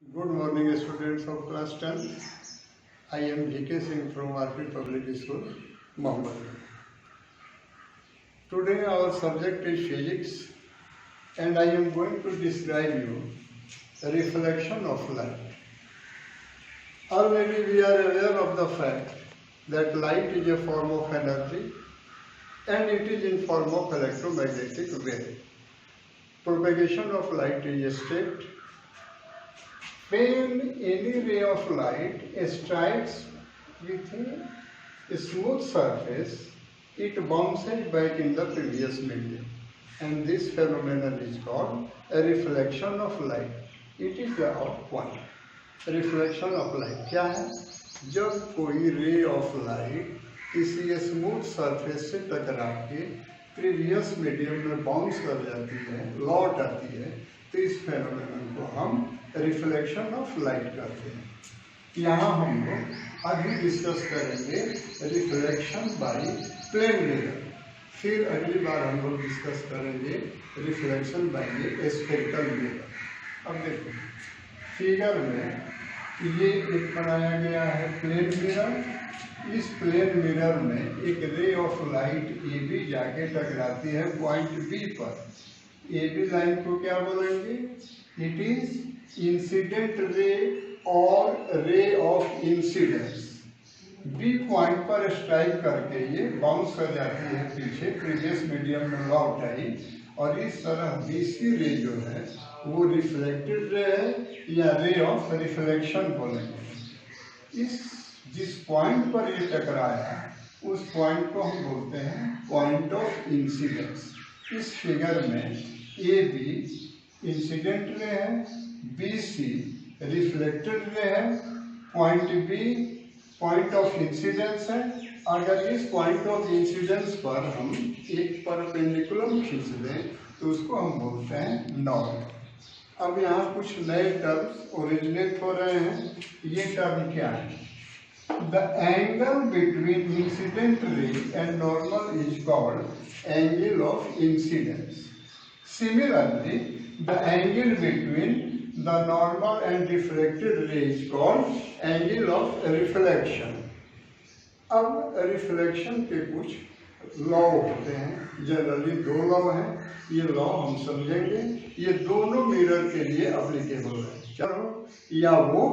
Good morning, students of class 10. I am G.K. Singh from RP Public School, Mohammed. Today our subject is physics and I am going to describe you a reflection of light. Already we are aware of the fact that light is a form of energy and it is in form of electromagnetic wave. Propagation of light is a state. When any ray of light strikes with a smooth surface, it bounces back in the previous medium. And this phenomenon is called a reflection of light. It is the point. Reflection of light क्या है? जब कोई ray of light किसी smooth surface से टकरा के previous medium में bounce कर जाती है, लौट आती है, तो इस फेनोमेनन को हम रिफ्लेक्शन ऑफ लाइट करते हैं। यहाँ हम लोग अभी डिस्कस करेंगे रिफ्लेक्शन बाय प्लेन मिरर, फिर अगली बार हम लोग डिस्कस करेंगे रिफ्लेक्शन बाय स्फेरिकल मिरर। अब देखो फिगर में ये एक बनाया गया है प्लेन मिरर। इस प्लेन मिरर में एक ray of light A B जाके टकराती है पॉइंट बी पर। ए बी लाइन को क्या बोलेंगे? इट इज इंसिडेंट रे और ray of incidence. B point पर स्ट्राइक करके ये बाउंस कर जाती है पीछे, प्रीवियस मीडियम में लौट आई, और इस तरह बी सी रे जो है वो रिफ्लेक्टेड रे है या रे ऑफ रिफ्लेक्शन बोलेंगे। इस जिस पॉइंट पर ये टकराया उस पॉइंट को हम बोलते हैं पॉइंट ऑफ इंसिडेंस। इस फिगर में ए बी इंसिडेंट रे है, बी सी रिफ्लेक्टेड रे है, point B point of incidence है। अगर इस पॉइंट ऑफ इंसिडेंस पर हम एक परपेंडिकुलम खींच दें तो उसको हम बोलते हैं नॉर्ड। अब यहाँ कुछ नए टर्म्स ओरिजिनेट हो रहे हैं। ये टर्म क्या है? The angle between incident ray and normal is called angle of incidence. Similarly, the angle between the normal and reflected ray is called angle of reflection. अब रिफ्लेक्शन के कुछ लॉ होते हैं, जनरली दो लॉ हैं। ये लॉ हम समझेंगे, ये दोनों मिरर के लिए अप्लीकेबल है। चलो, या वो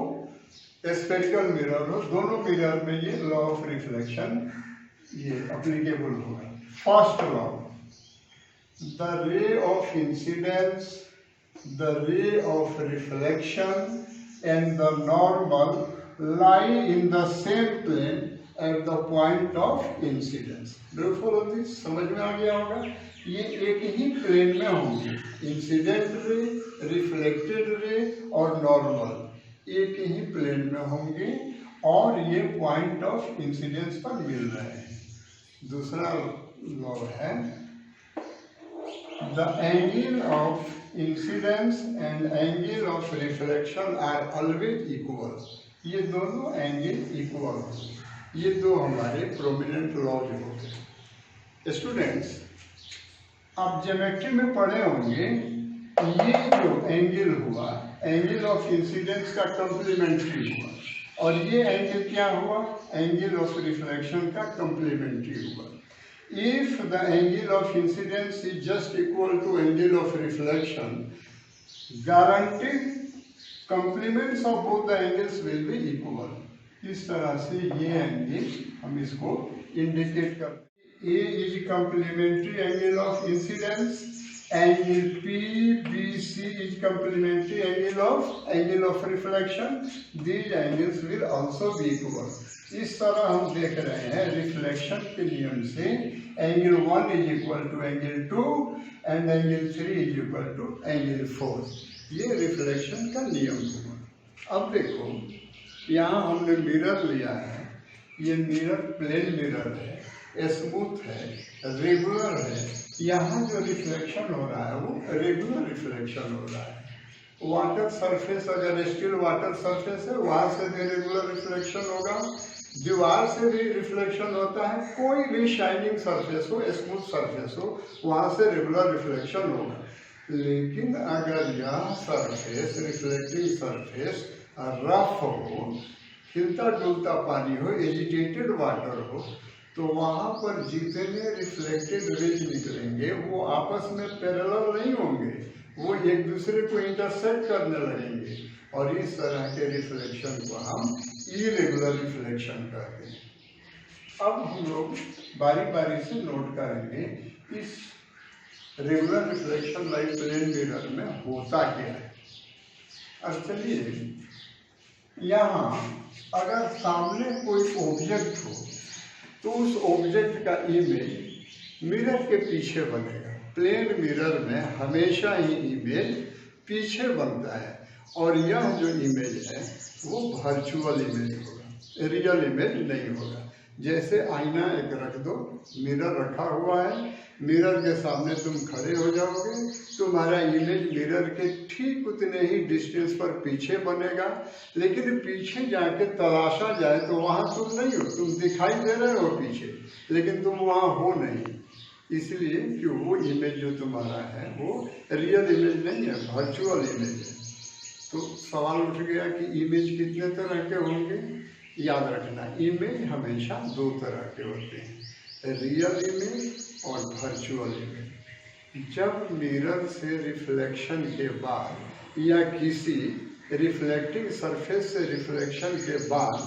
स्फेरिकल मिरर हो, दोनों मिरर में ये लॉ ऑफ रिफ्लेक्शन ये अप्लीकेबल होगा। First law, the ray of incidence, the ray of reflection and the normal lie in the same plane at the point of incidence. Do follow this? समझ में आ गया होगा। ये एक ही प्लेन में होंगे, इंसिडेंट रे, रिफ्लेक्टेड रे और normal एक ही प्लेन में होंगे और ये पॉइंट ऑफ इंसिडेंस पर मिल रहे हैं। दूसरा लॉ है the angle of incidence and angle of reflection are always equal. ये दोनों एंगल इक्वल होंगे। ये दो हमारे प्रोमिनेंट लॉज हो गए। स्टूडेंट्स, आप ज्योमेट्री में पढ़े होंगे, ये जो एंगल हुआ एंगल ऑफ इंसिडेंस का कम्प्लीमेंट्री हुआ और ये एंगल क्या हुआ? एंगल ऑफ रिफ्लेक्शन का कम्प्लीमेंट्री हुआ। If the angle of incidence is just equal to angle of reflection, guaranteed complements of both the angles will be equal. इस तरह से ये एंगल हम इसको इंडिकेट करते हैं। A is complementary angle of incidence, angle PBC is complementary angle of reflection. These angles will also be equal. इस तरह हम देख रहे हैं रिफ्लेक्शन के नियम से angle 1 is equal to angle 2 and angle 3 is equal to angle 4। ये रिफ्लेक्शन का नियम हुआ। अब देखो, यहाँ हमने मिरर लिया है। ये मिरर प्लेन मिरर है, स्मूथ है, रेगुलर है। यहाँ जो रिफ्लेक्शन हो रहा है वो रेगुलर रिफ्लेक्शन हो रहा है। वाटर सरफेस, अगर स्टिल वाटर सरफेस है, वहाँ से भी रेगुलर रिफ्लेक्शन होगा। दीवार से भी रिफ्लेक्शन होता है। कोई भी शाइनिंग सरफेस हो, स्मूथ सरफेस हो, वहाँ से रेगुलर रिफ्लेक्शन होगा। लेकिन अगर यह सरफेस रिफ्लेक्टिंग सरफेस रफ हो, खिलता डुलता पानी हो, एजिटेटेड वाटर हो, तो वहाँ पर जितने रिफ्लेक्टेड रेज निकलेंगे वो आपस में पैरेलल नहीं होंगे, वो एक दूसरे को इंटरसेक्ट करने लगेंगे और इस तरह के रिफ्लेक्शन को हम इरेगुलर रिफ्लेक्शन कहते हैं। अब हम लोग बारी बारी से नोट करेंगे इस regular reflection like plane mirror में होता क्या है। अब चलिए, यहाँ अगर सामने कोई ऑब्जेक्ट हो तो उस ऑब्जेक्ट का इमेज मिरर के पीछे बनेगा। प्लेन मिरर में हमेशा ही इमेज पीछे बनता है और यह जो इमेज है वो वर्चुअल इमेज होगा, रियल इमेज नहीं होगा। जैसे आईना एक रख दो, मिरर रखा हुआ है, मिरर के सामने तुम खड़े हो जाओगे, तुम्हारा इमेज मिरर के ठीक उतने ही डिस्टेंस पर पीछे बनेगा, लेकिन पीछे जाके तलाशा जाए तो वहाँ तुम नहीं हो, तुम दिखाई दे रहे हो पीछे, लेकिन तुम वहाँ हो नहीं, इसलिए कि वो इमेज जो तुम्हारा है वो रियल इमेज नहीं है, वर्चुअल इमेज है। तो सवाल उठ गया कि इमेज कितने तरह के होंगे। याद रखना, इमेज हमेशा दो तरह के होते हैं, रियल इमेज और वर्चुअल इमेज। जब मिरर से रिफ्लेक्शन के बाद या किसी रिफ्लेक्टिंग सरफेस से रिफ्लेक्शन के बाद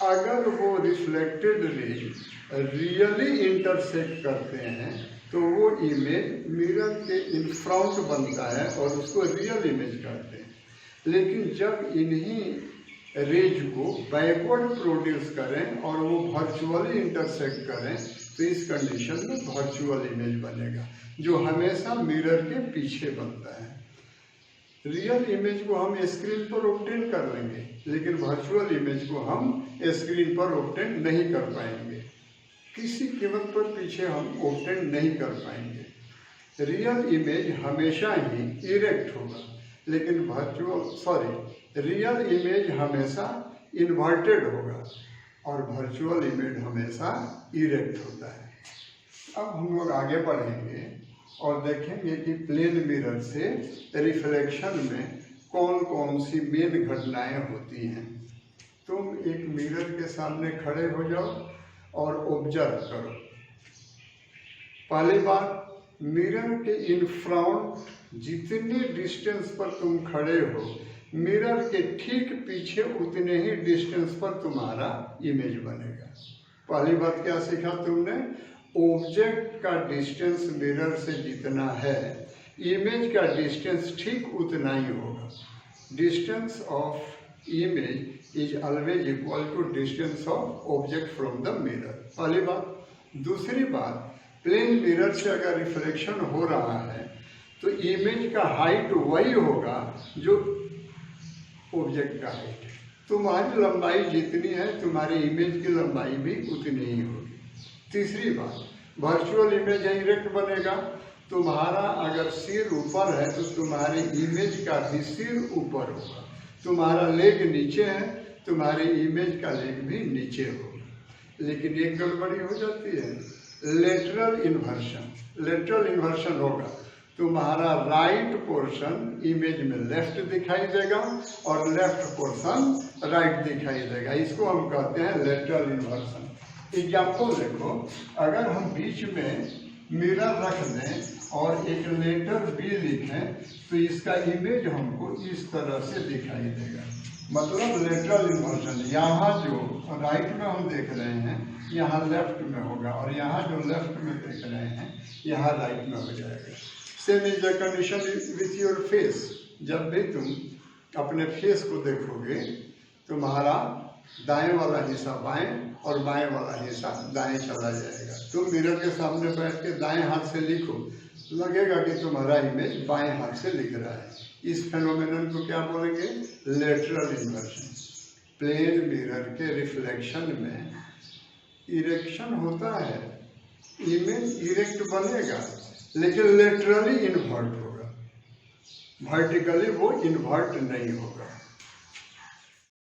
अगर वो रिफ्लेक्टेड रेज रियली इंटरसेक्ट करते हैं तो वो इमेज मिरर के इन फ्रंट बनता है और उसको रियल इमेज कहते हैं। लेकिन जब इन्हीं रेज को बैकवर्ड प्रोड्यूस करें और वो वर्चुअली इंटरसेक्ट करें तो इस कंडीशन में वर्चुअल इमेज बनेगा, जो हमेशा मिरर के पीछे बनता है। रियल इमेज को हम स्क्रीन पर ऑब्टेन कर लेंगे, लेकिन वर्चुअल इमेज को हम स्क्रीन पर ऑब्टेन नहीं कर पाएंगे, किसी कीमत पर पीछे हम ऑब्टेन नहीं कर पाएंगे। रियल इमेज हमेशा ही इरेक्ट होगा, लेकिन रियल इमेज हमेशा इन्वर्टेड होगा और वर्चुअल इमेज हमेशा इरेक्ट होता है। अब हम लोग आगे बढ़ेंगे और देखेंगे कि प्लेन मिरर से रिफ्लेक्शन में कौन कौन सी मेन घटनाएं होती हैं। तुम एक मिरर के सामने खड़े हो जाओ और ऑब्जर्व करो। पहली बात, मिरर के इन फ्रंट जितने डिस्टेंस पर तुम खड़े हो, मिरर के ठीक पीछे उतने ही डिस्टेंस पर तुम्हारा इमेज बनेगा। पहली बात क्या सीखा तुमने? ऑब्जेक्ट का डिस्टेंस मिरर से जितना है, इमेज का डिस्टेंस ठीक उतना ही होगा। Distance of image is always equal to distance of object from the mirror. पहली बात। दूसरी बात, प्लेन मिरर से अगर रिफ्लेक्शन हो रहा है तो इमेज का हाइट वही होगा जो ऑब्जेक्ट का हाइट है। तुम्हारी लंबाई जितनी है तुम्हारी इमेज की लंबाई भी उतनी ही होगी। तीसरी बात, वर्चुअल इमेज इरेक्ट बनेगा। तुम्हारा अगर सिर ऊपर है तो तुम्हारी इमेज का भी सिर ऊपर होगा। तुम्हारा लेग नीचे है, तुम्हारी इमेज का लेग भी नीचे होगा। लेकिन एक गड़बड़ी हो जाती है, लेटरल इन्वर्शन होगा। तुम्हारा राइट पोर्शन इमेज में लेफ्ट दिखाई देगा और लेफ्ट पोर्शन राइट दिखाई देगा। इसको हम कहते हैं लेटरल इन्वर्सन। एग्जाम्पल देखो, अगर हम बीच में मिरर रख दें और एक लेटर बी लिखें तो इसका इमेज हमको इस तरह से दिखाई देगा, मतलब लेटरल इन्वर्सन। यहाँ जो राइट में हम देख रहे हैं यहाँ लेफ्ट में होगा और यहाँ जो लेफ्ट में देख रहे हैं यहाँ राइट में हो जाएगा। Same is the condition with your face. जब भी तुम अपने फेस को देखोगे तुम्हारा दाएं वाला हिस्सा बाएं और बाएं वाला हिस्सा दाएं चला जाएगा। तुम मिरर के सामने बैठ के दाएं हाथ से लिखो, लगेगा कि तुम्हारा इमेज बाएं हाथ से लिख रहा है। इस फेनोमेनन को क्या बोलेंगे? Lateral inversion. प्लेन मिरर के रिफ्लेक्शन में इरेक्शन होता है, इमेज इरेक्ट बनेगा लेकिन लेटरली इन्वर्ट होगा, वर्टिकली वो इन्वर्ट नहीं होगा।